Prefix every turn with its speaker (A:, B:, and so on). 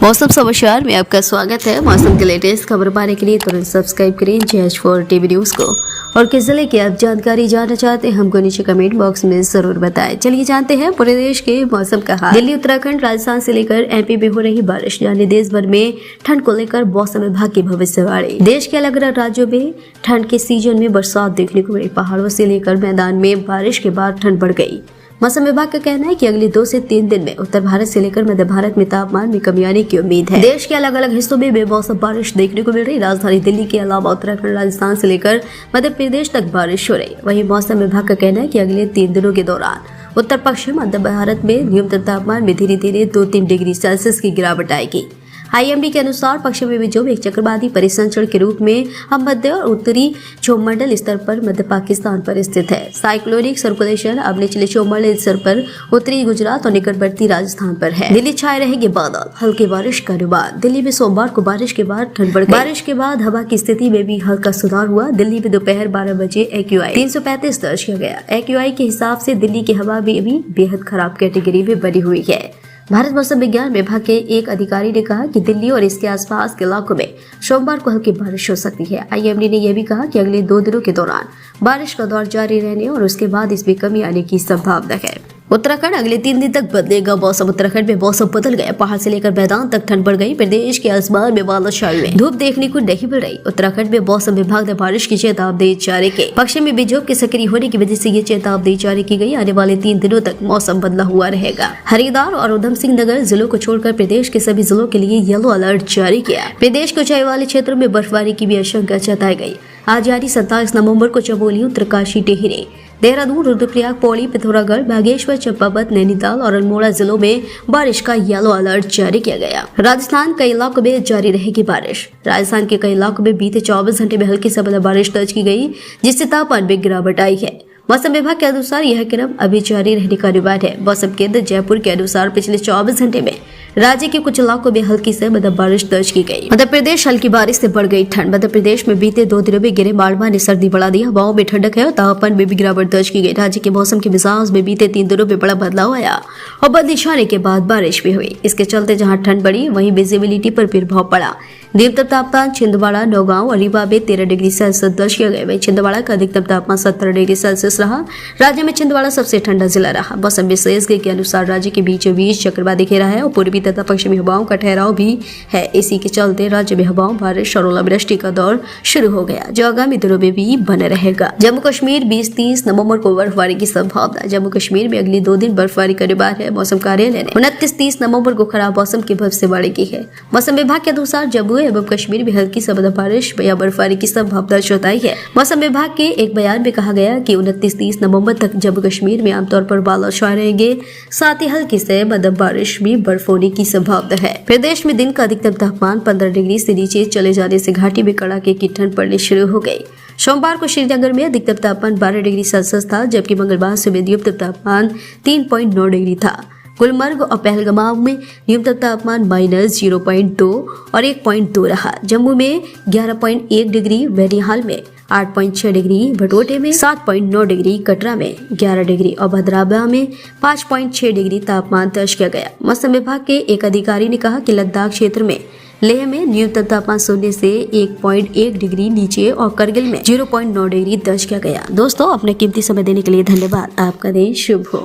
A: मौसम समाचार में आपका स्वागत है। मौसम के लेटेस्ट खबर पाने के लिए तुरंत सब्सक्राइब करें JH4 टीवी न्यूज को। और किस जिले की आप जानकारी जानना चाहते हैं हमको नीचे कमेंट बॉक्स में जरूर बताएं। चलिए जानते हैं पूरे देश के मौसम का हाल। दिल्ली, उत्तराखंड, राजस्थान से लेकर MP में हो रही बारिश, यानी देश भर में ठंड को लेकर मौसम विभाग की भविष्यवाणी। देश के अलग अलग राज्यों में ठंड के सीजन में बरसात देखने को मिली। पहाड़ों से लेकर मैदान में बारिश के बाद ठंड बढ़ गई। मौसम विभाग का कहना है कि अगले 2 से 3 दिन में उत्तर भारत से लेकर मध्य भारत में तापमान में कमी आने की उम्मीद है। देश के अलग अलग हिस्सों में बेमौसम बारिश देखने को मिल रही। राजधानी दिल्ली के अलावा उत्तराखंड, राजस्थान से लेकर मध्य प्रदेश तक बारिश हो रही। वहीं मौसम विभाग का कहना है कि अगले 3 दिनों के दौरान उत्तर पश्चिम मध्य भारत में न्यूनतम तापमान में धीरे धीरे 2-3 डिग्री सेल्सियस की गिरावट आएगी। IMD के अनुसार पश्चिमी विक्षोभ एक चक्रवाती परिसंचरण के रूप में अब मध्य और उत्तरी क्षोभमंडल स्तर पर मध्य पाकिस्तान पर स्थित है। साइक्लोनिक सर्कुलेशन अब निचले क्षोभमंडल स्तर पर उत्तरी गुजरात और निकटवर्ती राजस्थान पर है। दिल्ली छाए रहेंगे बादल, हल्की बारिश का अनुमान। दिल्ली में सोमवार को बारिश के बाद ठंड बढ़ गई। बारिश के बाद हवा की स्थिति में भी हल्का सुधार हुआ। दिल्ली में दोपहर 12 बजे AQI 335 दर्ज किया गया। AQI के हिसाब से दिल्ली की हवा भी अभी बेहद खराब कैटेगरी में बनी हुई है। भारत मौसम विज्ञान विभाग के एक अधिकारी ने कहा कि दिल्ली और इसके आसपास के इलाकों में सोमवार को हल्की बारिश हो सकती है। IMD ने यह भी कहा कि अगले 2 दिनों के दौरान बारिश का दौर जारी रहने और उसके बाद इसमें कमी आने की संभावना है। उत्तराखंड अगले 3 दिन तक बदलेगा मौसम। उत्तराखंड में मौसम बदल गया। पहाड़ से लेकर मैदान तक ठंड बढ़ गई। प्रदेश के आसमान में बादल छाए हुए, धूप देखने को नहीं मिल रही। उत्तराखंड में मौसम विभाग ने बारिश की चेतावनी जारी की। पश्चिमी विक्षोभ के सक्रिय होने की वजह से ये चेतावनी जारी की गई। आने वाले 3 दिनों तक मौसम बदला हुआ रहेगा। हरिद्वार और उधम सिंह नगर जिलों को छोड़कर प्रदेश के सभी जिलों के लिए येलो अलर्ट जारी किया। प्रदेश के ऊंचाई वाले क्षेत्रों में बर्फबारी की भी आशंका जताई गई। आज यानी 27 नवंबर को चमोली, उत्तरकाशी, टिहरी, देहरादून, रुद्रप्रयाग, पौड़ी, पिथौरागढ़, बागेश्वर, चंपावत, नैनीताल और अल्मोड़ा जिलों में बारिश का येलो अलर्ट जारी किया गया। राजस्थान कई इलाकों में जारी रहेगी बारिश। राजस्थान के कई इलाकों में बीते 24 घंटे में हल्की से बूंदाबांदी बारिश दर्ज की गई, जिससे तापमान में गिरावट आई है। मौसम विभाग के अनुसार यह क्रम अभी जारी रहने का अनुमान है। मौसम केंद्र जयपुर के अनुसार पिछले 24 घंटे में राज्य के कुछ इलाकों में हल्की से मध्यम बारिश दर्ज की गई। मध्य प्रदेश हल्की बारिश से बढ़ गई ठंड। मध्य प्रदेश में बीते 2 दिनों में गिरे मालवा ने सर्दी बढ़ा दी। हवाओं में ठंडक है और तापमान में भी गिरावट दर्ज की गई। राज्य के मौसम के मिजाज में बीते 3 दिनों में बड़ा बदलाव आया और बदली छाने के बाद बारिश भी हुई। इसके चलते जहाँ ठंड बढ़ी वहीं विजिबिलिटी पर प्रभाव पड़ा। न्यूनतम तापमान छिंदवाड़ा, नौगांव और रीवा में 13 डिग्री सेल्सियस दर्ज किया गया। वहीं छिंदवाड़ा का अधिकतम तापमान 17 डिग्री सेल्सियस रहा। राज्य में छिंदवाड़ा सबसे ठंडा जिला रहा। मौसम विशेषज्ञ के अनुसार राज्य के बीचों बीच चक्रवाती घेरा है और पूर्वी तथा पश्चिमी हवाओं का ठहराव भी है। इसी के चलते राज्य में हवाओं, बारिश और ओलावृष्टि का दौर शुरू हो गया, जो आगामी दिनों में भी बना रहेगा। जम्मू कश्मीर 20-30 नवंबर को बर्फबारी की संभावना। जम्मू कश्मीर में अगले 2 दिन बर्फबारी का अनुमान है। मौसम कार्यालय ने 29-30 नवंबर को खराब मौसम की भविष्यवाणी की है। मौसम विभाग के अनुसार जम्मू एवं कश्मीर में हल्की से मध्यम बारिश या बर्फबारी की संभावना जताई है। मौसम विभाग के एक बयान में कहा गया कि 29-30 नवंबर तक जम्मू कश्मीर में आमतौर पर बादल छाए रहेंगे, साथ ही हल्की से मध्यम बारिश भी बर्फ होने की संभावना है। प्रदेश में दिन का अधिकतम तापमान 15 डिग्री से नीचे चले जाने से घाटी में कड़ाके की ठंड पड़नी शुरू हो गई। सोमवार को श्रीनगर में अधिकतम तापमान 12 डिग्री सेल्सियस था, जबकि मंगलवार सुबह न्यूनतम तापमान 3.9 डिग्री था। गुलमर्ग और पहलगाम में न्यूनतम तापमान -0.2 और 1.2 रहा। जम्मू में 11.1 डिग्री, बैरिहाल में 8.6 डिग्री, भटोटे में 7.9 डिग्री, कटरा में 11 डिग्री और भद्राबा में 5.6 डिग्री तापमान दर्ज किया गया। मौसम विभाग के एक अधिकारी ने कहा कि लद्दाख क्षेत्र में लेह में न्यूनतम तापमान 0 से 1.1 डिग्री नीचे और करगिल में 0.9 डिग्री दर्ज किया गया। दोस्तों, अपने कीमती समय देने के लिए धन्यवाद। आपका दिन शुभ हो।